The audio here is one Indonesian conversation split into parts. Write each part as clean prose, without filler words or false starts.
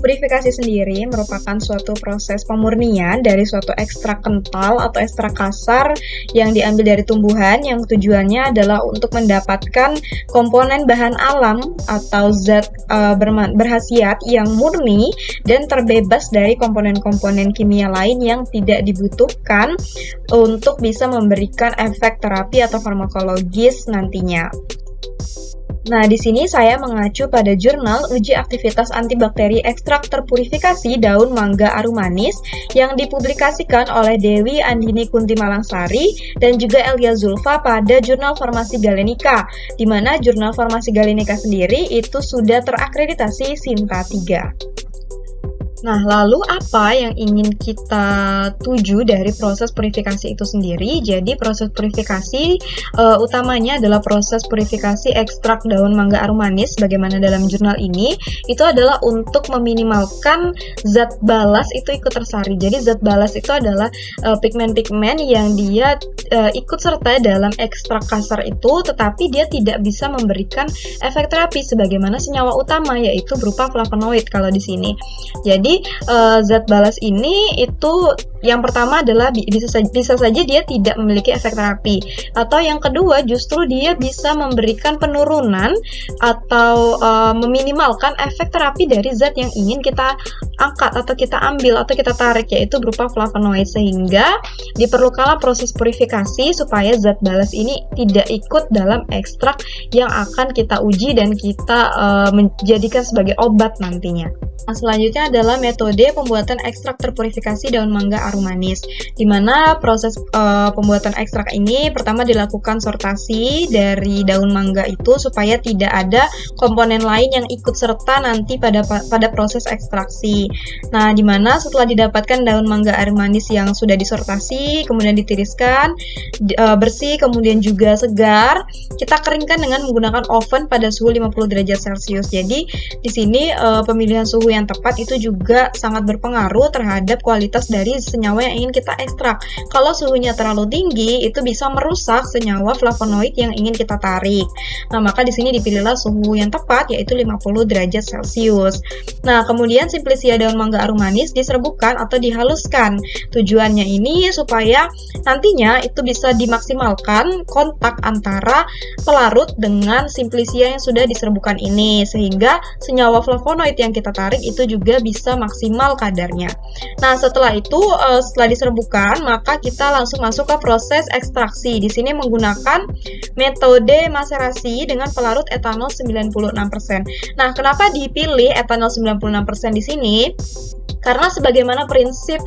purifikasi sendiri merupakan suatu proses pemurnian dari suatu ekstrak kental atau ekstrak kasar yang diambil dari tumbuhan yang tujuannya adalah untuk mendapatkan komponen bahan alam atau zat berkhasiat yang murni dan terbebas dari komponen-komponen kimia lain yang tidak dibutuhkan untuk bisa memberikan efek terapi atau farmakologis nantinya. Nah, di sini saya mengacu pada jurnal uji aktivitas antibakteri ekstrak terpurifikasi daun mangga arumanis yang dipublikasikan oleh Dewi Andini Kunti Malangsari dan juga Elia Zulfa pada jurnal Farmasi Galenica, di mana jurnal Farmasi Galenica sendiri itu sudah terakreditasi Sinta 3. Nah, lalu apa yang ingin kita tuju dari proses purifikasi itu sendiri? Jadi, proses purifikasi utamanya adalah proses purifikasi ekstrak daun mangga arumanis, bagaimana dalam jurnal ini, itu adalah untuk meminimalkan zat balas itu ikut tersari. Jadi, zat balas itu adalah pigmen-pigmen yang dia ikut serta dalam ekstrak kasar itu, tetapi dia tidak bisa memberikan efek terapi sebagaimana senyawa utama, yaitu berupa flavonoid kalau di sini. Jadi, zat balas ini itu yang pertama adalah bisa saja dia tidak memiliki efek terapi, atau yang kedua justru dia bisa memberikan penurunan atau meminimalkan efek terapi dari zat yang ingin kita angkat atau kita ambil atau kita tarik, yaitu berupa flavonoid, sehingga diperlukanlah proses purifikasi supaya zat balas ini tidak ikut dalam ekstrak yang akan kita uji dan kita menjadikan sebagai obat nantinya. Nah, selanjutnya adalah metode pembuatan ekstrak terpurifikasi daun mangga arumanis, di mana proses pembuatan ekstrak ini pertama dilakukan sortasi dari daun mangga itu supaya tidak ada komponen lain yang ikut serta nanti pada proses ekstraksi. Nah, di mana setelah didapatkan daun mangga arumanis yang sudah disortasi, kemudian ditiriskan bersih, kemudian juga segar, kita keringkan dengan menggunakan oven pada suhu 50 derajat Celcius. Jadi, di sini pemilihan suhu yang tepat itu juga sangat berpengaruh terhadap kualitas dari senyawa yang ingin kita ekstrak. Kalau suhunya terlalu tinggi, itu bisa merusak senyawa flavonoid yang ingin kita tarik. Nah, maka di sini dipilihlah suhu yang tepat, yaitu 50 derajat Celcius. Nah, kemudian simplicia daun mangga arumanis diserbukkan atau dihaluskan. Tujuannya ini supaya nantinya itu bisa dimaksimalkan kontak antara pelarut dengan simplicia yang sudah diserbukkan ini, sehingga senyawa flavonoid yang kita tarik itu juga bisa maksimal kadarnya. Nah, setelah itu, setelah diserbukkan, maka kita langsung masuk ke proses ekstraksi. Di sini menggunakan metode maserasi dengan pelarut etanol 96%. Nah, kenapa dipilih etanol 96% di sini? Karena sebagaimana prinsip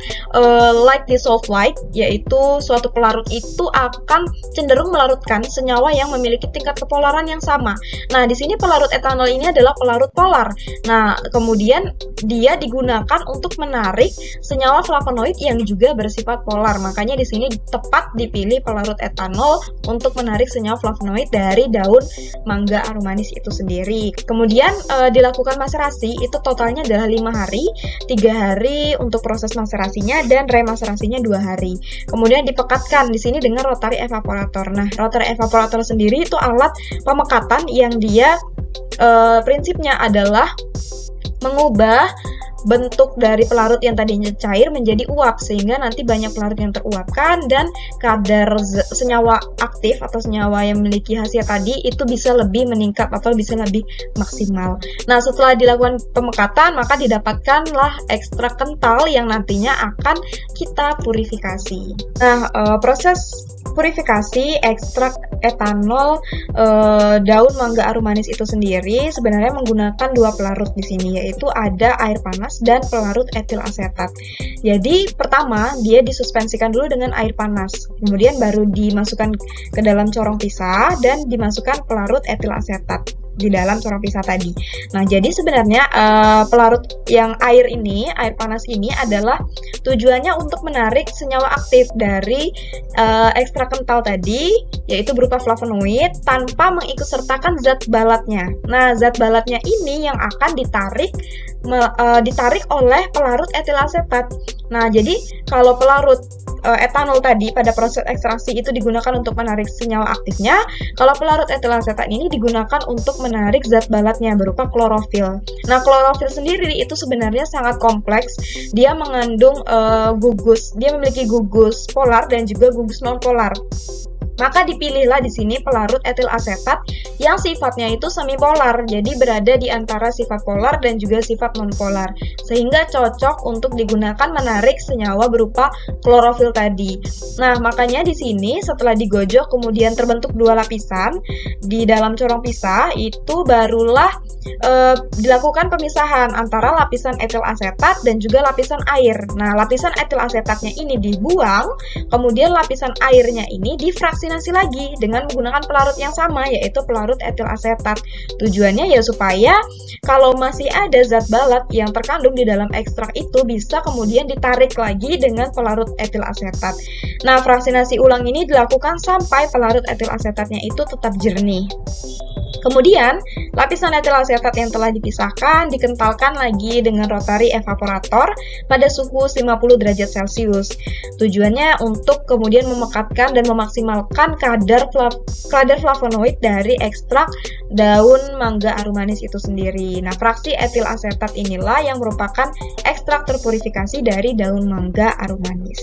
like dissolve like, yaitu suatu pelarut itu akan cenderung melarutkan senyawa yang memiliki tingkat kepolaran yang sama. Nah, di sini pelarut etanol ini adalah pelarut polar. Nah, kemudian dia digunakan untuk menarik senyawa flavonoid yang juga bersifat polar. Makanya di sini tepat dipilih pelarut etanol untuk menarik senyawa flavonoid dari daun mangga arumanis itu sendiri. Kemudian dilakukan maserasi, itu totalnya adalah 5 hari, 3 hari untuk proses maserasinya dan remaserasinya 2 hari. Kemudian dipekatkan di sini dengan rotary evaporator. Nah, rotary evaporator sendiri itu alat pemekatan yang dia prinsipnya adalah mengubah bentuk dari pelarut yang tadinya cair menjadi uap, sehingga nanti banyak pelarut yang teruapkan dan kadar senyawa aktif atau senyawa yang memiliki khasiat tadi itu bisa lebih meningkat atau bisa lebih maksimal. Nah, setelah dilakukan pemekatan, maka didapatkanlah ekstrak kental yang nantinya akan kita purifikasi. Nah, proses purifikasi ekstrak etanol daun mangga arumanis itu sendiri sebenarnya menggunakan 2 pelarut di sini, yaitu ada air panas dan pelarut etil asetat. Jadi pertama dia disuspensikan dulu dengan air panas, kemudian baru dimasukkan ke dalam corong pisah dan dimasukkan pelarut etil asetat di dalam corong pisah tadi. Nah, jadi sebenarnya pelarut yang air panas ini adalah tujuannya untuk menarik senyawa aktif dari ekstrak kental tadi, yaitu berupa flavonoid, tanpa mengikutsertakan zat balatnya. Nah, zat balatnya ini yang akan ditarik oleh pelarut etil asetat. Nah, jadi kalau pelarut etanol tadi pada proses ekstraksi itu digunakan untuk menarik senyawa aktifnya, kalau pelarut etil asetat ini digunakan untuk menarik zat balatnya berupa klorofil. Nah, klorofil sendiri itu sebenarnya sangat kompleks. Dia mengandung gugus, dia memiliki gugus polar dan juga gugus nonpolar. Maka dipilihlah di sini pelarut etil asetat yang sifatnya itu semipolar, jadi berada di antara sifat polar dan juga sifat nonpolar, sehingga cocok untuk digunakan menarik senyawa berupa klorofil tadi. Nah, makanya di sini setelah digojok kemudian terbentuk dua lapisan di dalam corong pisah, itu barulah dilakukan pemisahan antara lapisan etil asetat dan juga lapisan air. Nah, lapisan etil asetatnya ini dibuang, kemudian lapisan airnya ini difraksinasi lagi dengan menggunakan pelarut yang sama, yaitu pelarut etil asetat. Tujuannya ya supaya kalau masih ada zat balat yang terkandung di dalam ekstrak itu bisa kemudian ditarik lagi dengan pelarut etil asetat. Nah, fraksinasi ulang ini dilakukan sampai pelarut etil asetatnya itu tetap jernih. Kemudian, lapisan etil asetat yang telah dipisahkan dikentalkan lagi dengan rotary evaporator pada suhu 50 derajat Celcius. Tujuannya untuk kemudian memekatkan dan memaksimalkan kadar flavonoid dari ekstrak daun mangga aromanis itu sendiri. Nah, fraksi etil asetat inilah yang merupakan ekstrak terpurifikasi dari daun mangga aromanis.